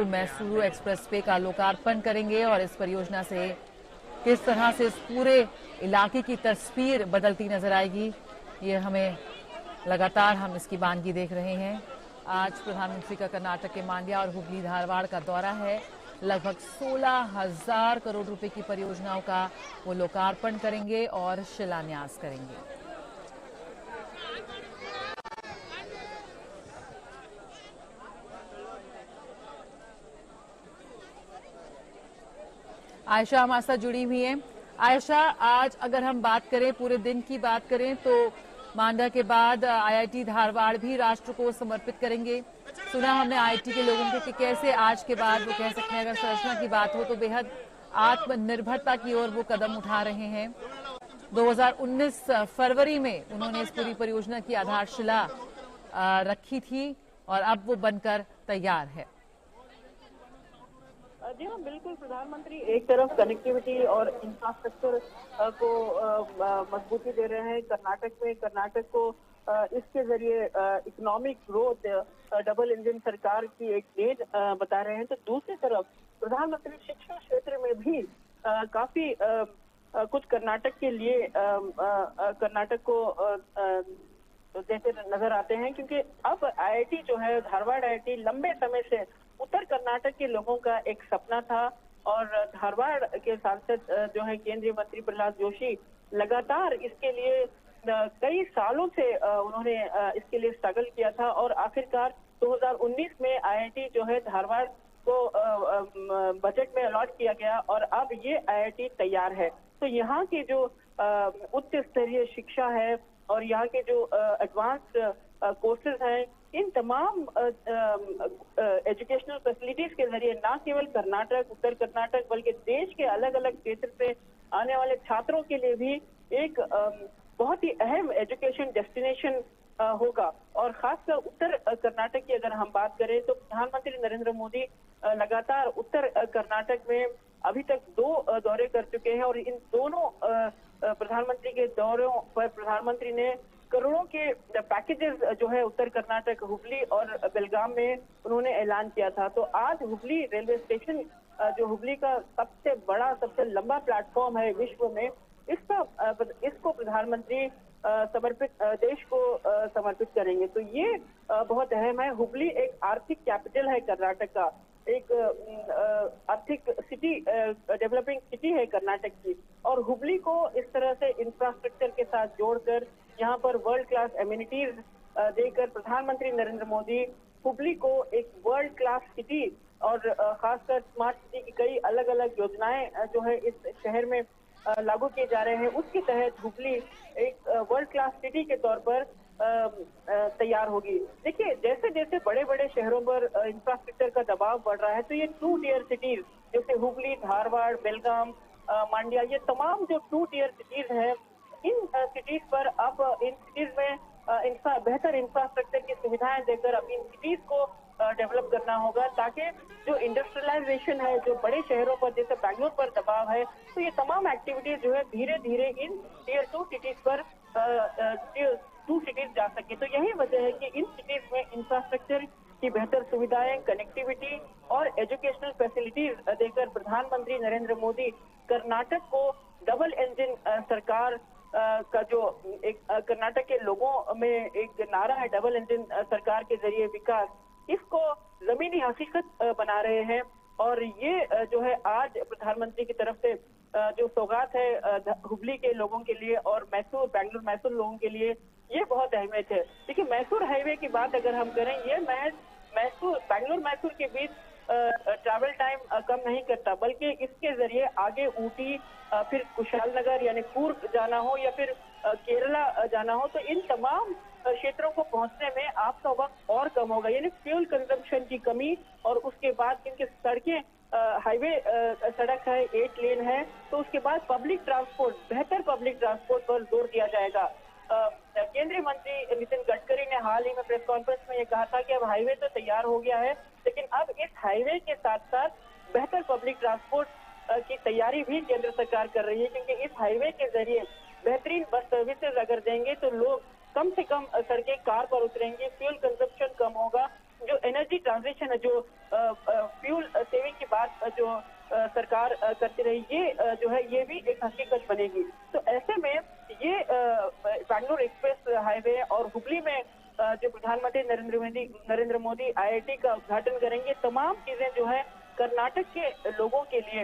Mysuru express way का लोकार्पण करेंगे और इस परियोजना से किस तरह से इस पूरे इलाके की तस्वीर बदलती नजर आएगी, ये हमें लगातार हम इसकी बानगी देख रहे हैं। आज प्रधानमंत्री का कर्नाटक के मांड्या और हुबली धारवाड़ का दौरा है। लगभग 16,000 करोड़ रुपए की परियोजनाओं का वो लोकार्पण करेंगे और शिलान्यास करेंगे। आयशा हमारे साथ जुड़ी हुई है। आयशा, आज अगर हम बात करें, पूरे दिन की बात करें, तो मांड्या के बाद आईआईटी धारवाड़ भी राष्ट्र को समर्पित करेंगे। सुना हमने आईआईटी के लोगों को कि कैसे आज के बाद वो कह सकते हैं, अगर संरचना की बात हो तो बेहद आत्मनिर्भरता की ओर वो कदम उठा रहे हैं। 2019 फरवरी में उन्होंने इस पूरी परियोजना की आधारशिला रखी थी और अब वो बनकर तैयार है। जी हाँ, बिल्कुल। प्रधानमंत्री एक तरफ कनेक्टिविटी और इंफ्रास्ट्रक्चर को मजबूती दे रहे हैं कर्नाटक में। कर्नाटक को इसके जरिए इकोनॉमिक ग्रोथ डबल इंजन सरकार की एक नींव बता रहे हैं। तो दूसरी तरफ प्रधानमंत्री शिक्षा क्षेत्र में भी काफी कुछ कर्नाटक के लिए कर्नाटक को देते नजर आते हैं, क्योंकि अब आईआईटी जो है, धारवाड़ आईआईटी लंबे समय से उत्तर कर्नाटक के लोगों का एक सपना था और धारवाड़ के सांसद जो है केंद्रीय मंत्री प्रहलाद जोशी लगातार इसके लिए कई सालों से उन्होंने इसके लिए स्ट्रगल किया था और आखिरकार 2019 में आईआईटी जो है धारवाड़ को बजट में अलॉट किया गया और अब ये आईआईटी तैयार है। तो यहाँ की जो उच्च स्तरीय शिक्षा है और यहाँ के जो एडवांस्ड कोर्सेज हैं, इन तमाम एजुकेशनल फैसिलिटीज के जरिए न केवल कर्नाटक, उत्तर कर्नाटक, बल्कि देश के अलग अलग क्षेत्र से आने वाले छात्रों के लिए भी एक बहुत ही अहम एजुकेशन डेस्टिनेशन होगा। और खासकर उत्तर कर्नाटक की अगर हम बात करें तो प्रधानमंत्री नरेंद्र मोदी लगातार उत्तर कर्नाटक में अभी तक 2 दौरे कर चुके हैं और इन दोनों प्रधानमंत्री के दौरों पर प्रधानमंत्री ने करोड़ों के पैकेजेस जो है उत्तर कर्नाटक, हुबली और बेलगाम में उन्होंने ऐलान किया था। तो आज हुबली रेलवे स्टेशन जो हुबली का सबसे बड़ा, सबसे लंबा प्लेटफॉर्म है विश्व में, इसको प्रधानमंत्री समर्पित देश को समर्पित करेंगे। तो ये बहुत अहम है। हुबली एक आर्थिक कैपिटल है कर्नाटक का, एक आर्थिक सिटी, डेवलपिंग सिटी है कर्नाटक की, और हुबली को इस तरह से इंफ्रास्ट्रक्चर के साथ जोड़कर यहाँ पर वर्ल्ड क्लास एमिनिटीज देकर प्रधानमंत्री नरेंद्र मोदी हुबली को एक वर्ल्ड क्लास सिटी और खासकर स्मार्ट सिटी की कई अलग अलग योजनाएं जो है इस शहर में लागू किए जा रहे हैं, उसके तहत हुबली एक वर्ल्ड क्लास सिटी के तौर पर तैयार होगी। देखिए, जैसे जैसे बड़े बड़े शहरों पर इंफ्रास्ट्रक्चर का दबाव बढ़ रहा है, तो ये 2 टियर सिटीज जैसे हुबली, धारवाड़, बेलगाम, मांड्या, ये तमाम जो 2 टियर सिटीज हैं, इन सिटीज पर अब इन सिटीज में बेहतर इंफ्रास्ट्रक्चर की सुविधाएं देकर अब इन सिटीज को डेवलप करना होगा, ताकि जो इंडस्ट्रियलाइजेशन है, जो बड़े शहरों पर जैसे बैंगलोर पर दबाव है, तो ये तमाम एक्टिविटीज जो है धीरे धीरे इन टियर 2 सिटीज पर टियर 2 सिटीज जा सके। तो यही वजह है कि इन सिटीज में इंफ्रास्ट्रक्चर की बेहतर सुविधाएं, कनेक्टिविटी और एजुकेशनल फैसिलिटीज देकर प्रधानमंत्री नरेंद्र मोदी कर्नाटक को डबल इंजन सरकार का जो एक कर्नाटक के लोगों में एक नारा है, डबल इंजन सरकार के जरिए विकास, इसको जमीनी हकीकत बना रहे हैं। और ये जो है आज प्रधानमंत्री की तरफ से जो सौगात है हुबली के लोगों के लिए और मैसूर, बैंगलोर मैसूर लोगों के लिए, ये बहुत अहमियत है। देखिए, मैसूर हाईवे की बात अगर हम करें, ये मैसूर, बैंगलोर मैसूर के बीच ट्रैवल टाइम कम नहीं करता, बल्कि इसके जरिए आगे ऊटी, फिर कुशालनगर यानी कूर्ग जाना हो या फिर केरला जाना हो, तो इन तमाम क्षेत्रों को पहुंचने में आपका वक्त और कम होगा। यानी फ्यूल कंजम्पशन की कमी, और उसके बाद क्योंकि सड़कें हाईवे सड़क है, 8 लेन है, तो उसके बाद पब्लिक ट्रांसपोर्ट, बेहतर पब्लिक ट्रांसपोर्ट पर जोर दिया जाएगा। केंद्रीय मंत्री नितिन गडकरी ने हाल ही में प्रेस कॉन्फ्रेंस में ये कहा था कि अब हाईवे तो तैयार हो गया है, लेकिन अब इस हाईवे के साथ साथ बेहतर पब्लिक ट्रांसपोर्ट की तैयारी भी केंद्र सरकार कर रही है, क्योंकि इस हाईवे के जरिए बेहतरीन बस सर्विसेज अगर देंगे तो लोग कम से कम सड़कें कार पर उतरेंगे, फ्यूल कंजप्शन कम होगा जो एनर्जी ट्रांजिशन है, जो फ्यूल सेविंग की बात जो सरकार करती रही, ये जो है ये भी एक हकीकत बनेगी। तो ऐसे में ये बैंगलोर एक्सप्रेस हाईवे और हुबली में जो प्रधानमंत्री नरेंद्र मोदी आईआईटी का उद्घाटन करेंगे, तमाम चीजें जो है कर्नाटक के लोगों के लिए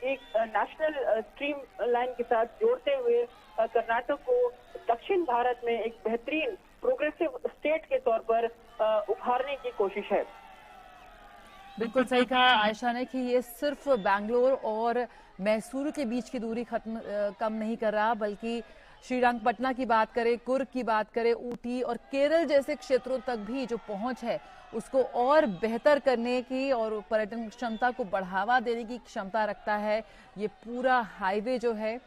एक नेशनल स्ट्रीम लाइन के साथ जोड़ते हुए कर्नाटक को दक्षिण भारत में एक बेहतरीन प्रोग्रेसिव स्टेट के तौर पर उभारने की कोशिश है। बिल्कुल सही कहा आयशा ने कि ये सिर्फ बैंगलोर और मैसूर के बीच की दूरी कम नहीं कर रहा, बल्कि श्रीरंगपटना की बात करें, कुर्ग की बात करें, ऊटी और केरल जैसे क्षेत्रों तक भी जो पहुंच है उसको और बेहतर करने की और पर्यटन क्षमता को बढ़ावा देने की क्षमता रखता है ये पूरा हाईवे जो है।